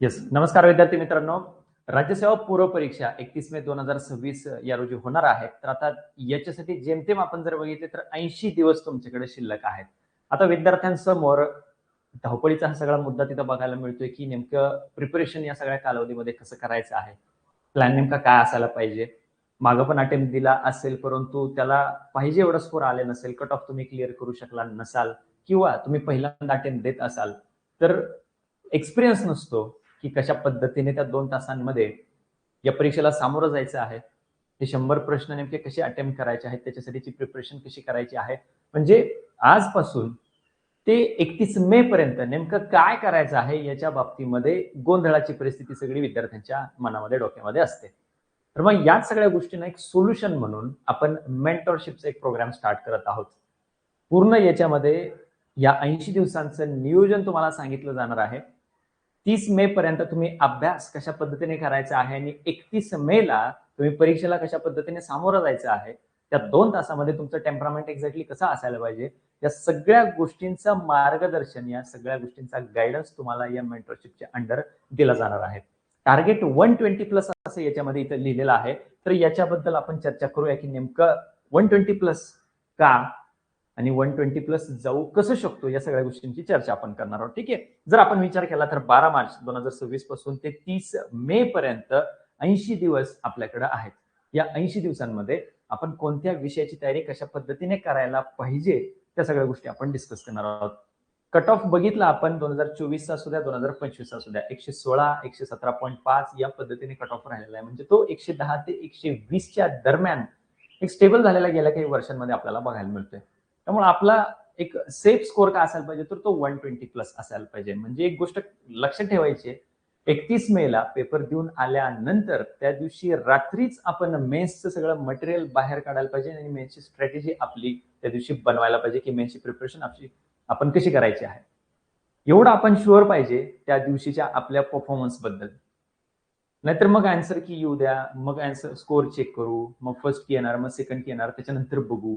Yes, नमस्कार विद्यार्थी मित्रांनो. राज्यसेवा पूर्व परीक्षा 31 मे 2026 या रोजी होणार आहे. तर आता याच्यासाठी जेमतेम आपण जर बघितले तर 80 दिवस तुमच्याकडे शिल्लक आहेत. आता विद्यार्थ्यांसमोर धावपळीचा हा सगळा मुद्दा तिथं बघायला मिळतोय की नेमकं प्रिपरेशन या सगळ्या कालावधीमध्ये कसं करायचं आहे, प्लॅन नेमका काय असायला पाहिजे. मागं पण अटेम्प्ट दिला असेल परंतु त्याला पाहिजे एवढा स्कोर आले नसेल, कट ऑफ तुम्ही क्लिअर करू शकला नसाल किंवा तुम्ही पहिल्यांदा अटेम्प्ट देत असाल तर एक्सपिरियन्स नसतो की कशा पद्धतीने त्या 2 तासांमध्ये या परीक्षेला सामोरं जायचं आहे. हे 100 प्रश्न नेमके कसे अटेम्प्ट करायचे आहेत, त्याच्यासाठीची प्रिपरेशन कशी करायची आहे. म्हणजे आजपासून ते 31 मे पर्यंत नेमकं काय करायचं आहे याच्या बाबतीमध्ये गोंधळाची परिस्थिती सगळी विद्यार्थ्यांच्या मनामध्ये, डोक्यामध्ये असते. तर मग याच सगळ्या गोष्टींना एक सोल्युशन म्हणून आपण मेंटरशिपचा एक प्रोग्राम स्टार्ट करत आहोत. पूर्ण याच्यामध्ये या 80 दिवसांचं नियोजन तुम्हाला सांगितलं जाणार आहे. 30 मे पर्यंत तुम्ही अभ्यास कशा पद्धतीने करायचा आहे आणि 31 मे ला तुम्ही परीक्षेला कशा पद्धतीने सामोरं जायचं आहे. त्या 2 तासामध्ये तुमचं टेम्परामेंट एक्झॅक्टली कसं असायला पाहिजे, या सगळ्या गोष्टींचं मार्गदर्शन, या सगळ्या गोष्टींचा गायडन्स तुम्हाला या मेंटरशिपच्या अंडर दिला जाणार आहे. टार्गेट 120+ असं याच्यामध्ये इथं लिहिलेलं आहे. तर याच्याबद्दल आपण चर्चा करूया की नेमकं 120+ का आणि 120+ जाऊ कसं शकतो, या सगळ्या गोष्टींची चर्चा आपण करणार आहोत. ठीक आहे. जर आपण विचार केला तर 12 मार्च 2026 पासून ते 30 मे पर्यंत 80 दिवस आपल्याकडे आहेत. या 80 दिवसांमध्ये आपण कोणत्या विषयाची तयारी कशा पद्धतीने करायला पाहिजे, त्या सगळ्या गोष्टी आपण डिस्कस करणार आहोत. कट ऑफ बघितला आपण 2024 चा असू द्या, 2025 चा असू द्या, 116, 117.5 या पद्धतीने कट ऑफ राहिलेला आहे. म्हणजे तो 110 ते 120 च्या दरम्यान एक स्टेबल झालेला गेल्या काही वर्षांमध्ये आपल्याला बघायला मिळतोय. त्यामुळे आपला एक सेफ स्कोर काय असायला पाहिजे, तर तो 120+ असायला पाहिजे. म्हणजे एक गोष्ट लक्षात ठेवायची, 31 मे ला पेपर देऊन आल्यानंतर त्या दिवशी रात्रीच आपण मेन्सचं सगळं मटेरियल बाहेर काढायला पाहिजे आणि मेन्सची स्ट्रॅटेजी आपली त्या दिवशी बनवायला पाहिजे की मेन्सची प्रिपरेशन आपण कशी करायची आहे. एवढं आपण शुअर पाहिजे त्या दिवशीच्या आपल्या परफॉर्मन्स बद्दल. नाहीतर मग आन्सर की येऊ द्या, मग आन्सर स्कोर चेक करू, मग फर्स्ट की येणार, मग सेकंड की येणार, त्याच्यानंतर बघू.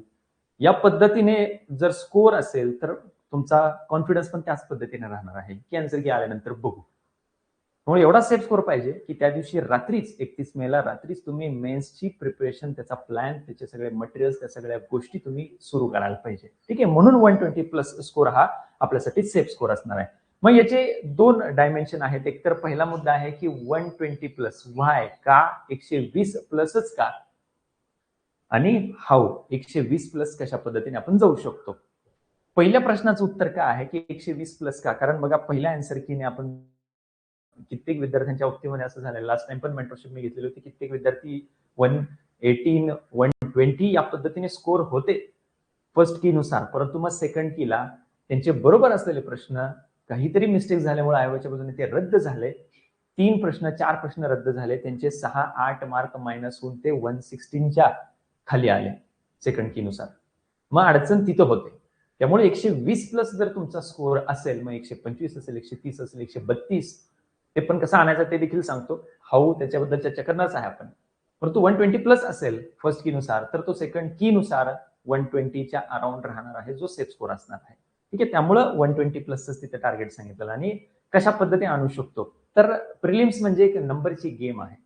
या पद्धतीने जर स्कोर असेल तर तुमचा कॉन्फिडन्स पण त्याच पद्धतीने राहणार आहे की आन्सर की आल्यानंतर बघू. त्यामुळे एवढा सेफ स्कोर पाहिजे की त्या दिवशी रात्रीच 31 मे ला रात्रीच तुम्ही मेन्सची प्रिपरेशन, त्याचा प्लॅन, त्याचे सगळे मटेरियल्स, त्या सगळ्या गोष्टी तुम्ही सुरू करायला पाहिजे. ठीक आहे. म्हणून 120+ स्कोर हा आपल्यासाठी सेफ स्कोर असणार आहे. मग याचे 2 डायमेन्शन आहेत. एक तर पहिला मुद्दा आहे की 120+, व्हाय, का 120+च का, आणि हाऊ 120+ कशा पद्धतीने आपण जाऊ शकतो. पहिल्या प्रश्नाचं उत्तर काय आहे की 120+ का, कारण बघा पहिल्या आन्सर कीने आपण कित्येक विद्यार्थ्यांच्या बाबतीमध्ये असं झालं, लास्ट टाइम पण मेंटरशिप मी घेतलेली होती, कित्येक विद्यार्थी 118, 120 या पद्धतीने स्कोर होते फर्स्ट की नुसार. परंतु मग सेकंड कीला त्यांचे बरोबर असलेले प्रश्न काहीतरी मिस्टेक झाल्यामुळे आयोगाच्या बाजूने ते रद्द झाले. 3 प्रश्न 4 प्रश्न रद्द झाले. त्यांचे 6-8 मार्क मायनस होऊन ते 116च्या खाली आले सेकंड की नुसार. मग अडचण तिथं होते. त्यामुळे 120+ जर तुमचा स्कोर असेल, मग 125 असेल, 130 असेल, 132, ते पण कसं आणायचं ते देखील सांगतो. हाऊ त्याच्याबद्दल चर्चा करणारच आहे आपण. परंतु 120+ असेल फर्स्ट की नुसार तर तो सेकंड की नुसार 120च्या अराउंड राहणार आहे, जो सेफ स्कोर असणार आहे. ठीक आहे. त्यामुळं 120+च तिथे टार्गेट सांगितलं. आणि कशा पद्धतीने आणू शकतो, तर प्रिलिम्स म्हणजे एक नंबरची गेम आहे.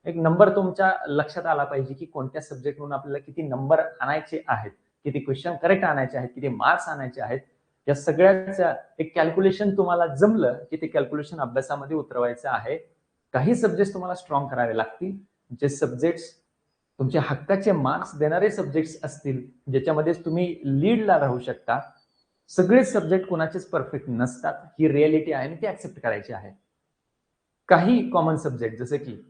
एक नंबर तुमच्या लक्षात आला पाहिजे की कोणत्या सब्जेक्ट म्हणून आपल्याला किती नंबर आणायचे आहेत, किती क्वेश्चन करेक्ट आणायचे आहेत, किती मार्क्स आणायचे आहेत. या सगळ्याचं एक कॅल्क्युलेशन तुम्हाला जमलं की ते कॅल्क्युलेशन अभ्यासामध्ये उतरवायचं आहे. काही सब्जेक्ट तुम्हाला स्ट्रॉंग करावे लागतील. जे सब्जेक्ट्स तुमच्या हक्काचे मार्क्स देणारे सब्जेक्ट्स असतील, ज्याच्यामध्ये तुम्ही लीडला राहू शकता. सगळेच सब्जेक्ट कोणाचेच परफेक्ट नसतात, ही रिअलिटी आहे आणि ती ऍक्सेप्ट करायची आहे. काही कॉमन सब्जेक्ट जसे की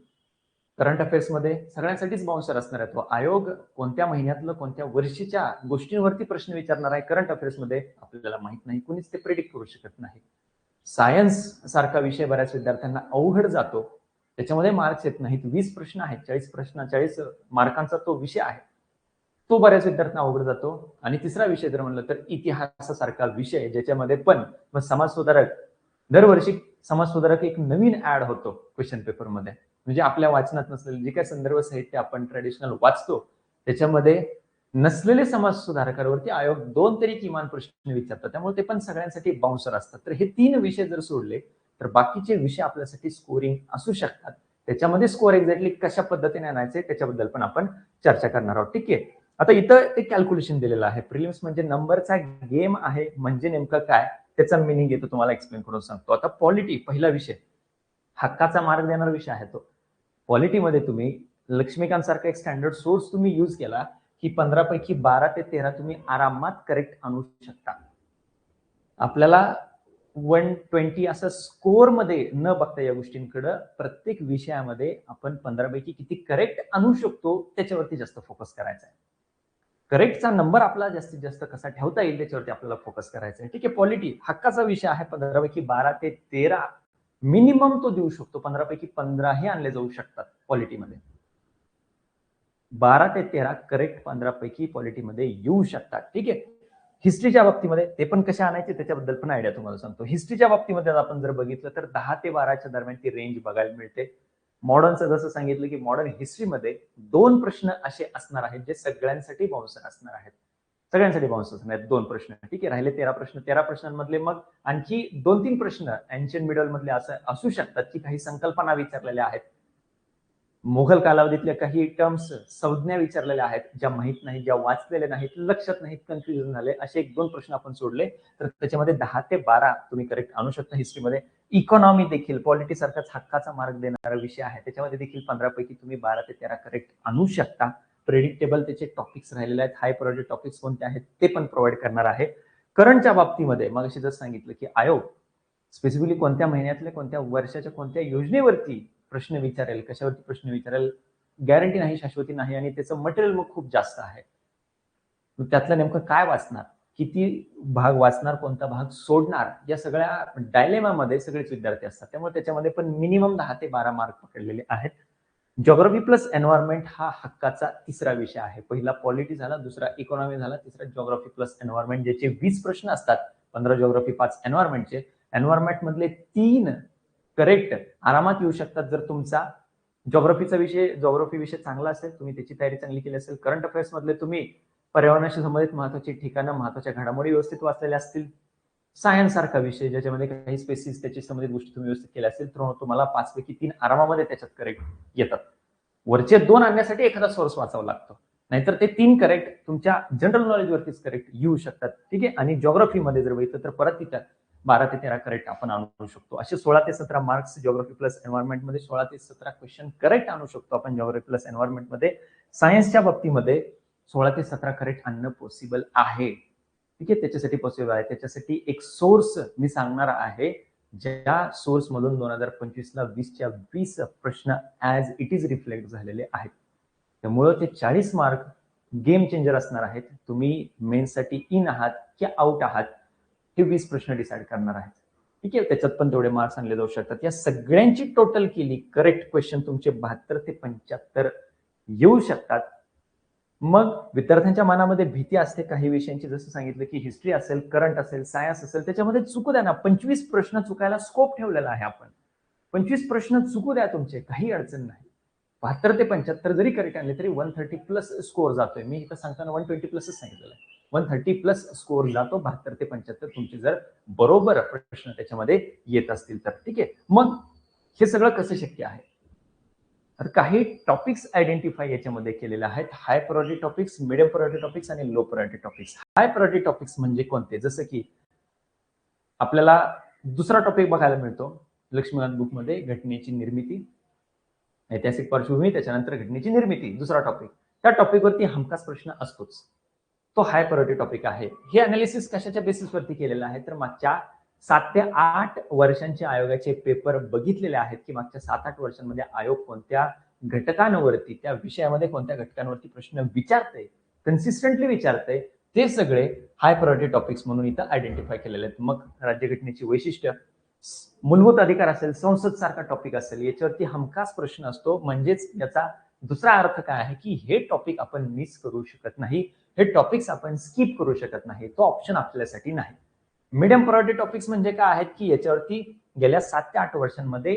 करंट अफेअर्समध्ये सगळ्यांसाठीच बाउन्सर असणार आहे. तो आयोग कोणत्या महिन्यातलं, कोणत्या वर्षीच्या गोष्टींवरती प्रश्न विचारणार आहे करंट अफेअर्समध्ये आपल्याला माहित नाही, कुणीच ते प्रेडिक्ट करू शकत नाही. सायन्स सारखा विषय बऱ्याच विद्यार्थ्यांना अवघड जातो, त्याच्यामध्ये मार्क्स येत नाहीत. 20 प्रश्न आहेत, 40 मार्कांचा तो विषय आहे, तो बऱ्याच विद्यार्थ्यांना अवघड जातो. आणि तिसरा विषय जर म्हणलं तर इतिहासासारखा विषय, ज्याच्यामध्ये पण समाज सुधारक दरवर्षी समाज सुधारक एक नवीन ऍड होतो क्वेश्चन पेपरमध्ये. म्हणजे आपल्या वाचनात नसलेले जे काही संदर्भ साहित्य आपण ट्रेडिशनल वाचतो, त्याच्यामध्ये नसलेले समाज सुधारकांवरती आयोग 2 तरी किमान प्रश्न विचारतात. त्यामुळे ते पण सगळ्यांसाठी बाउन्सर असतात. तर हे 3 विषय जर सोडले तर बाकीचे विषय आपल्यासाठी स्कोरिंग असू शकतात. त्याच्यामध्ये स्कोर एक्झॅक्टली कशा पद्धतीने आणायचे त्याच्याबद्दल पण आपण चर्चा करणार आहोत. ठीक आहे. आता इथं ते कॅल्क्युलेशन दिलेलं आहे. प्रिलिम्स म्हणजे नंबरचा गेम आहे, म्हणजे नेमकं काय त्याचा मिनिंग येतो तुम्हाला एक्सप्लेन करून सांगतो. आता पॉलिटी पहिला विषय, हक्काचा मार्क देणारा विषय आहे तो. पॉलिटीमध्ये तुम्ही लक्ष्मीकांत सारखा एक स्टँडर्ड सोर्स तुम्ही यूज केला की 15 पैकी 12 ते 13 तुम्ही आरामात करेक्ट आणू शकता. आपल्याला 120 असं स्कोर मध्ये न बघता या गोष्टींकडे प्रत्येक विषयामध्ये आपण 15 पैकी किती करेक्ट आणू शकतो त्याच्यावरती जास्त फोकस करायचा आहे. करेक्टचा नंबर आपला जास्तीत जास्त कसा ठेवता येईल त्याच्यावरती आपल्याला फोकस करायचा आहे. ठीक आहे. पॉलिटी हक्काचा विषय आहे. 15 पैकी 12 ते 13 मिनिमम तो देऊ शकतो. 15 पैकी 15 हे आणले जाऊ शकतात पॉलिटीमध्ये. 12 ते 13 करेक्ट 15 पैकी पॉलिटीमध्ये येऊ शकतात. ठीक आहे. हिस्ट्रीच्या बाबतीमध्ये ते पण कसे आणायचे त्याच्याबद्दल पण आयडिया तुम्हाला सांगतो. हिस्ट्रीच्या बाबतीमध्ये आपण जर बघितलं तर 10 ते 12च्या दरम्यान ती रेंज बघायला मिळते. मॉडर्नचं जसं सांगितलं की मॉडर्न हिस्ट्रीमध्ये 2 प्रश्न असे असणार आहेत जे सगळ्यांसाठी बाउन्सर असणार आहेत. सगळ्यांसाठी बाउन्सर असणार आहेत 2 प्रश्न. ठीक आहे. राहिले 13 प्रश्न. 13 प्रश्नांमधले मग आणखी 2-3 प्रश्न एन्शियंट मिडल मधले असं असू शकतात की काही संकल्पना विचारलेल्या आहेत. मुघल कालावधीतल्या काही टर्म्स संज्ञा विचारलेल्या आहेत ज्या माहित नाहीत, ज्या वाचलेल्या नाहीत, लक्षात नाहीत, कन्फ्युजन झाले, असे 1-2 प्रश्न आपण सोडले तर त्याच्यामध्ये 10 ते 12 तुम्ही करेक्ट आणू शकता हिस्ट्रीमध्ये. इकॉनॉमी देखील पॉलिटी सारखाच हक्काचा मार्क देणारा विषय आहे. त्याच्यामध्ये देखील 15 पैकी तुम्ही 12 ते 13 करेक्ट आणू शकता. प्रेडिक्टेबल त्याचे टॉपिक्स राहिलेले आहेत. हाय प्रायोरिटी टॉपिक्स कोणते आहेत ते पण प्रोव्हाइड करणार आहे. करंटच्या बाबतीमध्ये मग अशी जर सांगितलं की आयोग स्पेसिफिकली कोणत्या महिन्यातल्या कोणत्या वर्षाच्या कोणत्या योजनेवरती प्रश्न विचारेल, कशावरती प्रश्न विचारेल, गॅरंटी नाही, शाश्वती नाही, आणि त्याचं मटेरियल मग खूप जास्त आहे. त्यातलं नेमकं काय वाचणार, किती भाग वाचणार, कोणता भाग सोडणार, या सगळ्या डायलेमामध्ये सगळेच विद्यार्थी असतात. त्यामुळे त्याच्यामध्ये पण मिनिमम 10 ते 12 मार्क पकडलेले आहेत. ज्योग्राफी प्लस एन्व्हायरमेंट हा हक्काचा तिसरा विषय आहे. पहिला पॉलिटी झाला, दुसरा इकॉनॉमी झाला, तिसरा ज्योग्राफी प्लस एन्व्हायरमेंट, ज्याचे 20 प्रश्न असतात. 15 ज्योग्राफी, 5 एन्व्हायरमेंटचे. एन्व्हायरमेंट मधले 3 करेक्ट आरामात येऊ शकतात जर तुमचा ज्योग्राफी विषय चांगला असेल, तुम्ही त्याची तयारी चांगली केली असेल. करंट अफेअर्स मधले तुम्ही पर्यावरणाशी संबंधित महत्वाची ठिकाणं, महत्वाच्या घडामोडी व्यवस्थित वाचलेल्या असतील. सायन्स सारखा विषय ज्याच्यामध्ये काही स्पेसिस त्याची संबंधित गोष्टी तुम्ही व्यवस्थित केल्या असतील तर तुम्हाला 5 पैकी 3 आरामामध्ये त्याच्यात करेक्ट येतात. वरचे 2 आणण्यासाठी एखादा सोर्स वाचावा लागतो, नाहीतर ते 3 करेक्ट तुमच्या जनरल नॉलेज वरतीच करेक्ट येऊ शकतात. ठीक आहे. आणि ज्योग्राफीमध्ये जर बघितलं तर परत तिथं 12 ते 13 करेक्ट आपण आणू शकतो. असे 16 ते 17 मार्क्स ज्योग्राफी प्लस एन्व्हायरमेंट मध्ये, 16 ते 17 क्वेश्चन करेक्ट आणू शकतो आपण ज्योग्राफी प्लस एन्व्हायरमेंट मध्ये. सायन्सच्या बाबतीमध्ये 16 ते 17 करेक्ट आणणं पॉसिबल आहे. ठीक आहे. त्याच्यासाठी पॉसिबल आहे. त्याच्यासाठी एक सोर्स मी सांगणार आहे, ज्या सोर्स मधून 2025 ला 20च्या 20 प्रश्न ऍज इट इज रिफ्लेक्ट झालेले आहेत. त्यामुळे ते 40 मार्क गेम चेंजर असणार आहेत. तुम्ही मेन्ससाठी इन आहात की आउट आहात हे 20 प्रश्न डिसाईड करणार आहेत. ठीक आहे. त्याच्यात पण तेवढे मार्क्स आणले जाऊ शकतात. या सगळ्यांची टोटल केली करेक्ट क्वेश्चन तुमचे 72 ते 75 येऊ शकतात. मग विद्यार्थ्यांच्या मनामध्ये भीती असते काही विषयांची, जसं सांगितलं की हिस्ट्री असेल, करंट असेल, सायन्स असेल, त्याच्यामध्ये चुकू द्या ना. 25 प्रश्न चुकायला स्कोप ठेवलेला आहे आपण. 25 प्रश्न चुकू द्या तुमचे, काही अडचण नाही. 72 ते 75 जरी करेक्ट आणले तरी 130 प्लस स्कोर जातोय. मी इथं सांगताना 120 प्लसच सांगितलेलं आहे. 130 प्लस स्कोर जातो 72 ते 75 तुमचे जर बरोबर प्रश्न त्याच्यामध्ये येत असतील तर. ठीक आहे. मग हे सगळं कसं शक्य आहे? तर काही टॉपिक्स आयडेंटिफाय याच्यामध्ये केलेले आहेत. High priority topics, medium priority topics आणि low priority topics. High priority topics म्हणजे कोणते? जसं की आपल्याला दुसरा टॉपिक बघायला मिळतो लक्ष्मीकांत बुक मध्ये, घटनेची निर्मिती, ऐतिहासिक पार्श्वभूमी, त्याच्यानंतर घटनेची निर्मिती, दुसरा टॉपिक. त्या टॉपिकवरती हमखास प्रश्न असतोच. तो हाय प्रायोरिटी टॉपिक आहे. हे अनालिसिस कशाच्या बेसिसवरती केलेलं आहे तर मागच्या 7 ते 8 वर्षांचे आयोगाचे पेपर बघितलेले आहेत की मागच्या 7-8 वर्षांमध्ये आयोग कोणत्या घटकांवरती, त्या विषयामध्ये कोणत्या घटकांवरती प्रश्न विचारते, कन्सिस्टंटली विचारते, ते सगळे हाय प्रायोरिटी टॉपिक्स म्हणून इथं आयडेंटिफाय केलेले आहेत. मग राज्यघटनेची वैशिष्ट्य, मूलभूत अधिकार असेल, संसद सारखा टॉपिक असेल, याच्यावरती हमखास प्रश्न असतो. म्हणजेच याचा दुसरा अर्थ काय आहे की हे टॉपिक आपण मिस करू शकत नाही, हे टॉपिक्स आपण स्किप करू शकत नाही, तो ऑप्शन आपल्यासाठी नाही. मीडियम प्रायोरिटी टॉपिक्स म्हणजे काय आहेत की याच्यावरती गेल्या 7 ते 8 वर्षांमध्ये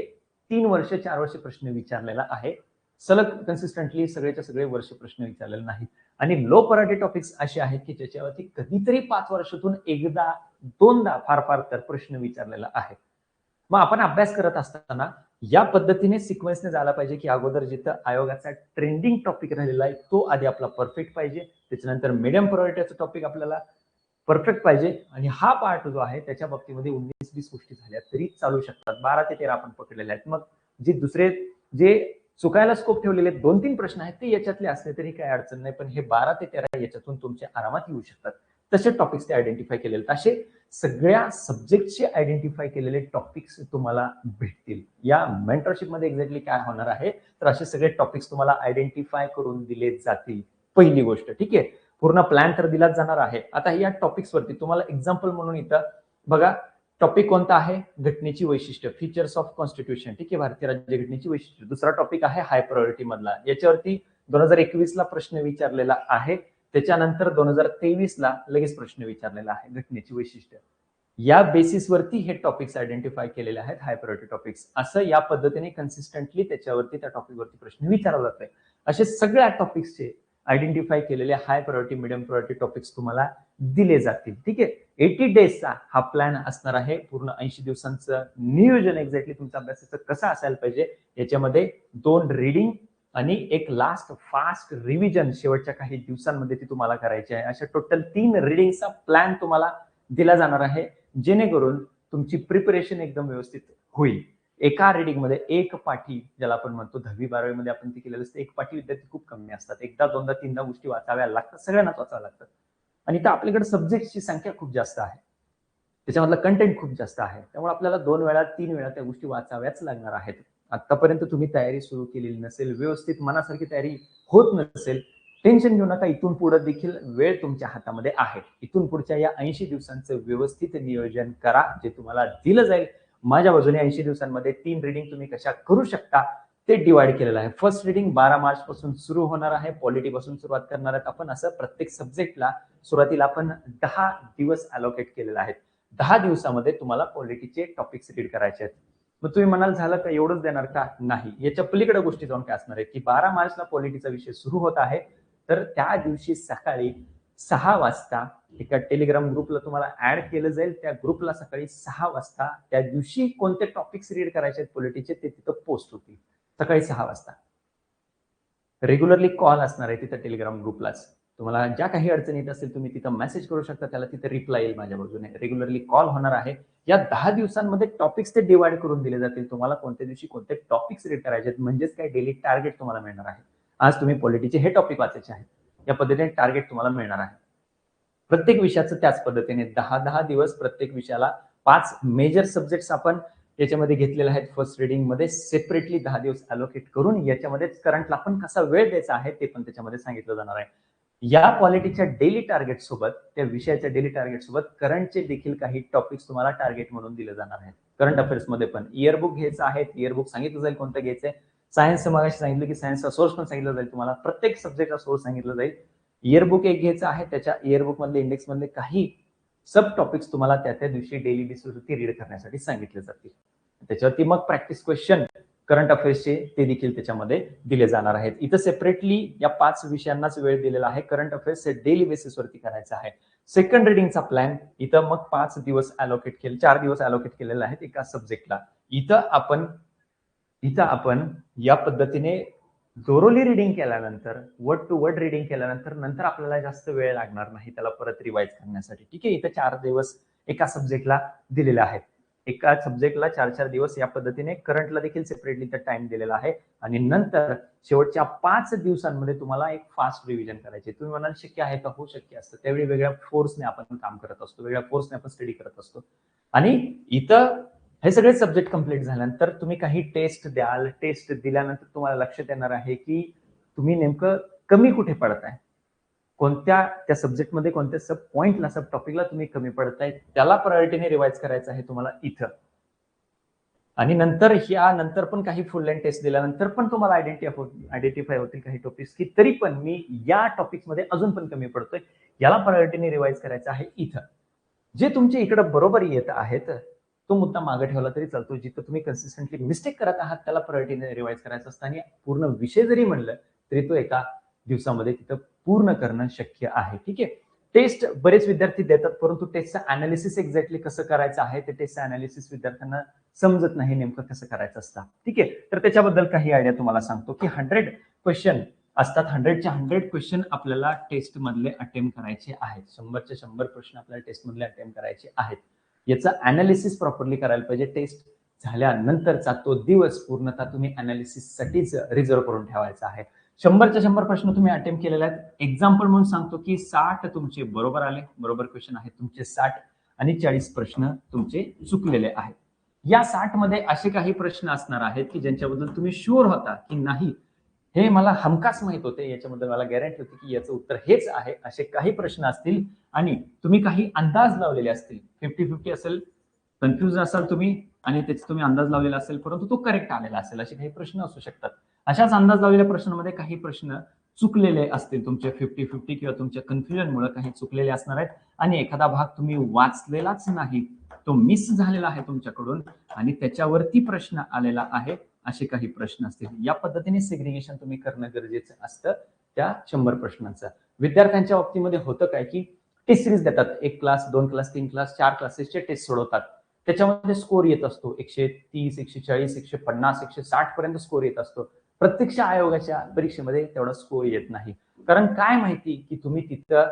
3 वर्ष 4 वर्ष प्रश्न विचारलेला आहे. सलग कन्सिस्टंटली सगळेच्या सगळे वर्ष प्रश्न विचारलेले नाहीत. आणि लो प्रायोरिटी टॉपिक्स असे आहेत की ज्याच्यावरती कधीतरी 5 वर्षातून एकदा दोनदा फार फार तर प्रश्न विचारलेला आहे. मग आपण अभ्यास करत असताना या पद्धतीने सिक्वेन्सने जायला पाहिजे की अगोदर जिथं आयोगाचा ट्रेंडिंग टॉपिक राहिलेला आहे तो आधी आपला परफेक्ट पाहिजे, त्याच्यानंतर मीडियम प्रायोरिटीचा टॉपिक आपल्याला परफेक्ट पाहिजे, आणि हा पार्ट जो आहे त्याच्या बाबतीमध्ये 19-20 गोष्टी झाल्या तरी चालू शकतात. 12 ते 13 आपण पकडलेले आहेत. मग जे दुसरे जे चुकायला स्कोप ठेवलेले 2-3 प्रश्न आहेत ते याच्यातले असले तरी काही अडचण नाही, पण हे 12 ते 13 याच्यातून तुमचे आरामात येऊ शकतात. तसे टॉपिक्स ते आयडेंटिफाय केलेले, असे सगळ्या सब्जेक्टचे आयडेंटिफाय केलेले टॉपिक्स तुम्हाला भेटतील. या मेंटरशिपमध्ये एक्झॅक्टली काय होणार आहे, तर असे सगळे टॉपिक्स तुम्हाला आयडेंटिफाय करून दिले जातील. पहिली गोष्ट, ठीक आहे. पूर्ण प्लॅन तर दिलाच जाणार आहे. आता या टॉपिक्स वरती तुम्हाला एक्झाम्पल म्हणून इथं बघा, टॉपिक कोणता आहे, घटनेची वैशिष्ट्य, फीचर्स ऑफ कॉन्स्टिट्यूशन, ठीक आहे, भारतीय राज्यघटनेची वैशिष्ट्य. दुसरा टॉपिक आहे हाय प्रायोरिटी मधला, याच्यावरती 2021 ला प्रश्न विचारलेला आहे. त्याच्यानंतर 2023 ला लगेच प्रश्न विचारलेला आहे, घटनेची वैशिष्ट्य. या बेसिसवरती हे टॉपिक्स आयडेंटिफाय केलेले आहेत, हाय प्रायोरिटी टॉपिक्स. असं या पद्धतीने कन्सिस्टंटली त्याच्यावरती त्या टॉपिकवरती प्रश्न विचारला जातोय. असे सगळ्या टॉपिक्सचे आयडेंटिफाय केलेले high priority, medium priority topics तुम्हाला दिले जातील, ठीक आहे. 80 डेजचा हा प्लॅन असणार आहे. पूर्ण 80 दिवसांचं नियोजन एक्झॅक्टली तुमच्या अभ्यासाचं कसं असायला पाहिजे, याच्यामध्ये 2 रीडिंग आणि एक लास्ट फास्ट रिव्हिजन शेवटच्या काही दिवसांमध्ये ती तुम्हाला करायची आहे. अशा टोटल 3 रीडिंगचा प्लॅन तुम्हाला दिला जाणार आहे, जेणेकरून तुमची प्रिपरेशन एकदम व्यवस्थित होईल. एका रीडिंगमध्ये एक पाठी, ज्याला आपण म्हणतो 10वी-12वी मध्ये आपण ते केलेलं असतं, एक पाठी विद्यार्थी खूप कमी असतात. एकदा दोनदा तीनदा गोष्टी वाचाव्या लागतात, सगळ्यांनाच वाचाव्या लागतात. आणि तर आपल्याकडे सब्जेक्टची संख्या खूप जास्त आहे, त्याच्यामधला कंटेंट खूप जास्त आहे, त्यामुळे आपल्याला 2 वेळा 3 वेळा त्या गोष्टी वाचाव्याच लागणार आहेत. आतापर्यंत तुम्ही तयारी सुरू केलेली नसेल, व्यवस्थित मनासारखी तयारी होत नसेल, टेन्शन घेऊ नका. इथून पुढे देखील वेळ तुमच्या हातामध्ये आहे. इथून पुढच्या या 80 दिवसांचं व्यवस्थित नियोजन करा, जे तुम्हाला दिलं जाईल. माझ्या बाजूने 80 दिवसांमध्ये 3 रीडिंग तुम्ही कशा करू शकता ते डिवाइड केलेलं आहे. फर्स्ट रीडिंग 12 मार्च पासून सुरू होणार आहे, पॉलिटी पासून सुरुवात करणार आहेत आपण. असं प्रत्येक सब्जेक्टला सुरुवातीला आपण 10 दिवस अलोकेट केलेले आहेत. 10 दिवसामध्ये तुम्हाला पॉलिटीचे टॉपिक्स रीड करायचे आहेत. मग तुम्ही म्हणाल झालं का, एवढंच देणार का? नाही, याच्या पलीकडे गोष्टी जाऊन काय असणार आहे की 12 मार्चला पॉलिटीचा विषय सुरू होत आहे, तर त्या दिवशी सकाळी 6 वाजता एका टेलिग्राम ग्रुपला तुम्हाला ऍड केलं जाईल. त्या ग्रुपला सकाळी 6 वाजता त्या दिवशी कोणते टॉपिक्स रीड करायचे आहेत पॉलिटीचे ते तिथं पोस्ट होतील सकाळी 6 वाजता. रेग्युलरली कॉल असणार आहे तिथं टेलिग्राम ग्रुपलाच. तुम्हाला ज्या काही अडचणी येत असेल तुम्ही तिथं मेसेज करू शकता, त्याला तिथं रिप्लाय येईल माझ्या बाजूने. रेग्युलरली कॉल होणार आहे. या 10 दिवसांमध्ये टॉपिक्स ते डिवाइड करून दिले जातील. तुम्हाला कोणत्या दिवशी कोणते टॉपिक्स रीड करायचे आहेत, म्हणजेच काय डेली टार्गेट तुम्हाला मिळणार आहे. आज तुम्ही पॉलिटीचे हे टॉपिक वाचायचे आहेत, या पद्धतीने टार्गेट तुम्हाला मिळणार आहे. प्रत्येक विषयाचं त्याच पद्धतीने 10-10 दिवस प्रत्येक विषयाला 5 मेजर सब्जेक्ट्स आपण याच्यामध्ये घेतलेले आहेत. फर्स्ट रीडिंग मध्ये सेपरेटली 10 दिवस अलोकेट करून याच्यामध्ये करंटला आपण कसा वेळ द्यायचा आहे ते पण त्याच्यामध्ये सांगितलं जाणार आहे. या क्वालिटीच्या डेली टार्गेट सोबत, त्या विषयाच्या डेली टार्गेट सोबत करंटचे देखील काही टॉपिक्स तुम्हाला टार्गेट म्हणून दिले जाणार आहेत. करंट अफेअर्स मध्ये पण इयरबुक घ्यायचं आहे, इयरबुक सांगितलं जाईल कोणतं घ्यायचंय. सायन्स मगाशी सांगितलं की सायन्सचा सोर्स पण सांगितलं जाईल तुम्हाला, प्रत्येक सब्जेक्टचा सोर्स सांगितलं जाईल. इयरबुक एक घ्यायचं आहे, त्याच्या इयरबुक मधले इंडेक्स मधले काही सब टॉपिक्स तुम्हाला त्या त्या दिवशी डेली बेसिसवरती रीड करण्यासाठी सांगितले जातील. त्याच्यावरती मग प्रॅक्टिस क्वेश्चन करंट अफेअर्सचे ते देखील त्याच्यामध्ये दिले जाणार आहेत. इथं सेपरेटली या 5 विषयांनाच वेळ दिलेला आहे. करंट अफेअर्स हे डेली बेसिसवरती करायचं आहे. सेकंड रीडिंगचा प्लॅन इथं मग 5 दिवस अलोकेट केले, 4 दिवस अलोकेट केलेले आहेत एका सब्जेक्टला. इथं आपण या पद्धतीने जोरोली रीडिंग केल्यानंतर, वर्ड टू वर्ड रीडिंग केल्यानंतर नंतर आपल्याला जास्त वेळ लागणार नाही त्याला परत रिवाइज करण्यासाठी, ठीक आहे. इथं 4 दिवस एका सब्जेक्टला दिलेले आहेत. एका सब्जेक्टला 4-4 दिवस या पद्धतीने. करंटला देखील सेपरेटली तर टाइम दिलेला आहे. आणि नंतर शेवटच्या 5 दिवसांमध्ये तुम्हाला एक फास्ट रिव्हिजन करायचे. तुम्ही म्हणाल शक्य आहे का? हो, शक्य असतं. त्यावेळी वेगळ्या फोर्सने आपण काम करत असतो, वेगळ्या फोर्सने आपण स्टडी करत असतो. आणि इथं हे सगळे सब्जेक्ट कंप्लीट झाल्यानंतर तुम्ही काही टेस्ट द्याल. टेस्ट दिल्यानंतर तुम्हाला लक्षात येणार आहे की तुम्ही नेमकं कमी कुठे पडताय, कोणत्या त्या सब्जेक्टमध्ये कोणत्या सब पॉइंटला, सब टॉपिकला तुम्ही कमी पडताय, त्याला प्रायोरिटीने रिवाइज करायचं आहे तुम्हाला इथं. आणि नंतर नंतर पण काही फुल लेंथ टेस्ट दिल्यानंतर पण तुम्हाला आयडेंटिफाय होतील काही टॉपिक्स की तरी पण मी या टॉपिक्समध्ये अजून पण कमी पडतोय, याला प्रायोरिटीने रिवाइज करायचं आहे इथं. जे तुमच्या इकडे बरोबर येत आहेत तो मुद्दा मागे ठेवला तरी चालतो. जिथं तुम्ही कन्सिस्टंटली मिस्टेक करत आहात त्याला प्रायोरिटीने रिवाइज करायचं असतं. आणि पूर्ण विषय जरी म्हणलं तरी तो एका दिवसामध्ये तिथं पूर्ण करणं शक्य आहे, ठीक आहे. टेस्ट बरेच विद्यार्थी देतात, परंतु टेस्टचं अनालिसिस एक्झॅक्टली कसं करायचं आहे ते टेस्टचं अनालिसिस विद्यार्थ्यांना समजत नाही नेमकं कसं करायचं असतं. ठीक आहे, तर त्याच्याबद्दल काही आयडिया तुम्हाला सांगतो की 100 क्वेश्चन असतात. 100चे 100 क्वेश्चन आपल्याला टेस्ट मधले अटेम्प्ट करायचे आहेत. 100चे 100 प्रश्न आपल्याला टेस्ट मधले अटेम्प्ट करायचे आहेत. याचं अनालिसिस प्रॉपरली करायला पाहिजे. टेस्ट झाल्यानंतरचा तो दिवस पूर्णतः तुम्ही अनालिसिससाठीच रिझर्व्ह करून ठेवायचा आहे. 100चे 100 प्रश्न तुम्ही अटेम्प्ट केलेले आहेत. एक्झाम्पल म्हणून सांगतो की 60 तुमचे बरोबर आले, बरोबर क्वेश्चन आहेत तुमचे 60 आणि 40 प्रश्न तुमचे चुकलेले आहेत. या 60 मध्ये असे काही प्रश्न असणार आहेत की ज्यांच्याबद्दल तुम्ही शुअर होता की नाही हे मला हमखास माहित होते, याच्याबद्दल मला गॅरंटी होती की याचं उत्तर हेच आहे, असे काही प्रश्न असतील आणि तुम्ही काही अंदाज लावलेले असतील. 50-50 असेल, कन्फ्युज असाल तुम्ही आणि त्याचा तुम्ही अंदाज लावलेला असेल, परंतु तो करेक्ट आलेला असेल, असे काही प्रश्न असू शकतात. अशाच अंदाज लावलेल्या प्रश्नांमध्ये काही प्रश्न चुकलेले असतील, तुमचे 50-50 किंवा तुमच्या कन्फ्युजनमुळे काही चुकलेले असणार आहेत आणि एखादा भाग तुम्ही वाचलेलाच नाही, तो मिस झालेला आहे तुमच्याकडून आणि त्याच्यावरती प्रश्न आलेला आहे, असे काही प्रश्न असतील. या पद्धतीने सेग्रिगेशन तुम्ही करणं गरजेचं असतं त्या 100 प्रश्नांचं. विद्यार्थ्यांच्या बाबतीमध्ये होतं काय की टेस्ट सिरीज देतात, 1 क्लास, 2 क्लास, 3 क्लास, 4 क्लासेसचे टेस्ट सोडवतात. त्याच्यामध्ये स्कोर येत असतो 130, 140, 150, 160 पर्यंत स्कोर येत असतो. प्रत्यक्ष आयोगाच्या परीक्षेमध्ये तेवढा स्कोर येत नाही. कारण काय माहिती की तुम्ही तिथं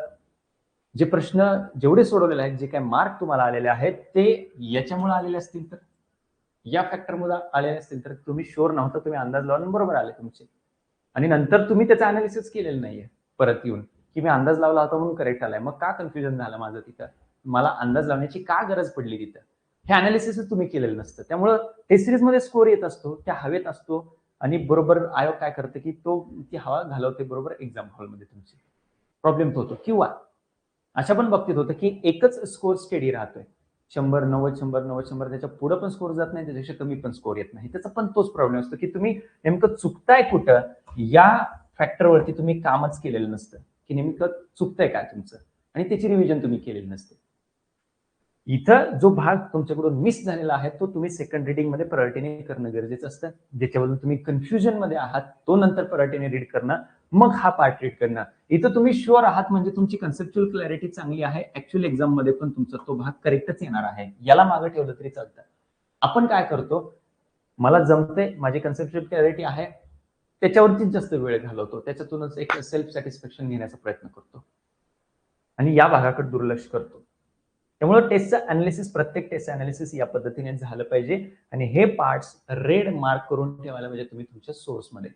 जे प्रश्न जेवढे सोडवलेले आहेत, जे काही मार्क तुम्हाला आलेले आहेत, ते याच्यामुळे आलेले असतील तर, या फॅक्टरमुळे आलेले असतील तर तुम्ही शुअर नव्हता, तुम्ही अंदाज लावून बरोबर आले तुमचे आणि नंतर तुम्ही त्याचं अनालिसिस केलेलं नाहीये परत येऊन की मी अंदाज लावला होता म्हणून करेक्ट आलाय, मग का कन्फ्युजन झालं माझं तिथं, मला अंदाज लावण्याची का गरज पडली तिथं, हे अनालिसिस तुम्ही केलेलं नसतं. त्यामुळं टेस्ट सिरीज मध्ये स्कोर येत असतो, त्या हवेत असतो आणि बरोबर आयोग काय करते की तो ती हवा घालवते बरोबर एक्झाम हॉलमध्ये तुमची. प्रॉब्लेम तो होतो. किंवा अशा पण बाबतीत होतं की एकच स्कोर स्टेडी राहतोय, 100, 90, 100, 90, 100, त्याच्या पुढे पण स्कोर जात नाही, त्याच्यापेक्षा कमी पण स्कोर येत नाही. त्याचा पण तोच प्रॉब्लेम असतो की तुम्ही नेमकं चुकताय कुठं, या फॅक्टरवरती तुम्ही कामच केलेलं नसतं की नेमकं चुकतंय काय तुमचं आणि त्याची रिव्हिजन तुम्ही केलेली नसते. इथं जो भाग तुमच्याकडून मिस झालेला आहे तो तुम्ही सेकंड रिडिंग मध्ये प्रायोरिटीने करणं गरजेचं असतं. ज्याच्याबद्दल तुम्ही कन्फ्युजन मध्ये आहात तो नंतर प्रायोरिटीने रीड करणं, मग हा पार्ट रीड करणं. इथं तुम्ही शुअर आहात म्हणजे तुमची कन्सेप्च्युअल क्लॅरिटी चांगली आहे, ऍक्च्युअल एक्झाम मध्ये पण तुमचा तो भाग करेक्टच येणार आहे, याला मागे ठेवलं तरी चालतं. आपण काय करतो, मला जमते, माझी कन्सेप्च्युअल क्लॅरिटी आहे, त्याच्यावरतीच जास्त वेळ घालवतो, त्याच्यातूनच एक सेल्फ सॅटिस्फॅक्शन घेण्याचा प्रयत्न करतो आणि या भागाकडे दुर्लक्ष करतो. त्यामुळे टेस्टचं अनालिसिस, प्रत्येक टेस्ट अनालिसिस या पद्धतीने झालं पाहिजे आणि हे पार्ट्स रेड मार्क करून ठेवायला पाहिजे तुम्ही तुमच्या सोर्समध्ये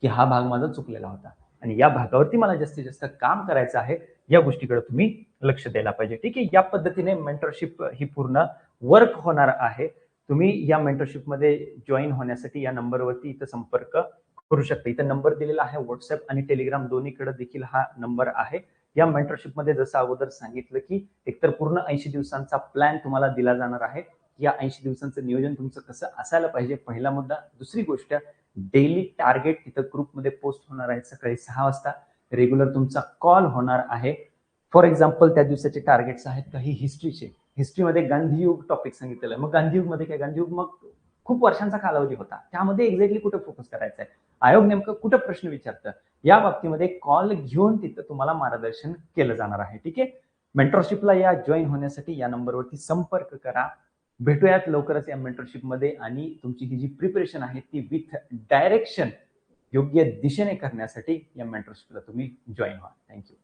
की हा भाग माझा चुकलेला होता आणि या भागावरती मला जास्तीत जास्त काम करायचं आहे, या गोष्टीकडे तुम्ही लक्ष द्यायला पाहिजे. ठीक आहे, या पद्धतीने मेंटरशिप ही पूर्ण वर्क होणार आहे. तुम्ही या मेंटरशिपमध्ये जॉईन होण्यासाठी या नंबरवरती इथं संपर्क करू शकता. इथं नंबर दिलेला आहे, व्हॉट्सअप आणि टेलिग्राम दोन्हीकडे देखील हा नंबर आहे. या मेंटरशिप मध्ये जसं अगोदर सांगितलं की एकतर पूर्ण 80 दिवसांचा प्लॅन तुम्हाला दिला जाणार आहे. या 80 दिवसांचं नियोजन तुमचं कसं असायला पाहिजे, पहिला मुद्दा. दुसरी गोष्ट, डेली टार्गेट तिथं ग्रुपमध्ये पोस्ट होणार आहे सकाळी 6 वाजता. रेग्युलर तुमचा कॉल होणार आहे. फॉर एक्झाम्पल त्या दिवसाचे टार्गेट्स आहेत काही हिस्ट्रीचे. हिस्ट्रीमध्ये गांधीयुग टॉपिक सांगितलेलं आहे. मग गांधीयुग मध्ये काय, गांधीयुग मग खूप वर्षांचा कालावधी होता, त्यामध्ये एक्झॅक्टली कुठे फोकस करायचा आहे, आयोग नेमकं कुठं प्रश्न विचारतं, या बाबतीमध्ये कॉल घेऊन तिथं तुम्हाला मार्गदर्शन केलं जाणार आहे. ठीक आहे, मेंटरशिपला या जॉईन होण्यासाठी या नंबरवरती संपर्क करा. भेटूयात लवकरच या मेंटरशिपमध्ये आणि तुमची ही जी प्रिपरेशन आहे ती विथ डायरेक्शन योग्य दिशेने करण्यासाठी या मेंटरशिपला तुम्ही जॉईन व्हा. थँक्यू.